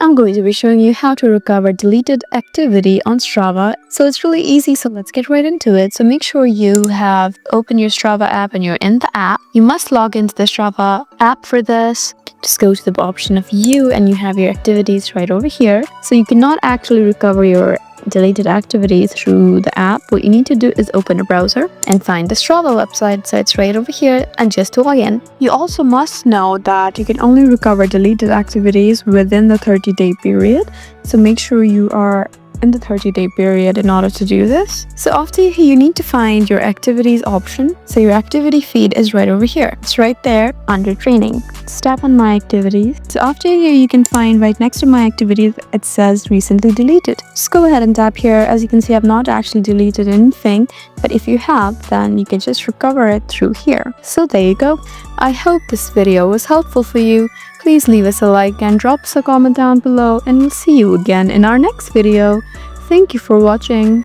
I'm going to be showing you how to recover deleted activity on Strava. So it's really easy, so let's get right into it. So make sure you have opened your Strava app and you're in the app. You must log into the Strava app for this. Just go to the option of view and you have your activities right over here. So you cannot actually recover your deleted activities through the app. What you need to do is open a browser and find the Strava website. So it's right over here, and just to log in. You also must know that you can only recover deleted activities within the 30-day period. So make sure you are in the 30-day period in order to do this. So after you need to find your activities option. So your activity feed is right over here. It's right there under training. Just tap on my activities. So after here, you can find right next to my activities, it says recently deleted. Just go ahead and tap here. As you can see, I've not actually deleted anything, but if you have, then you can just recover it through here. So there you go. I hope this video was helpful for you. Please leave us a like and drop us a comment down below, and we'll see you again in our next video. Thank you for watching.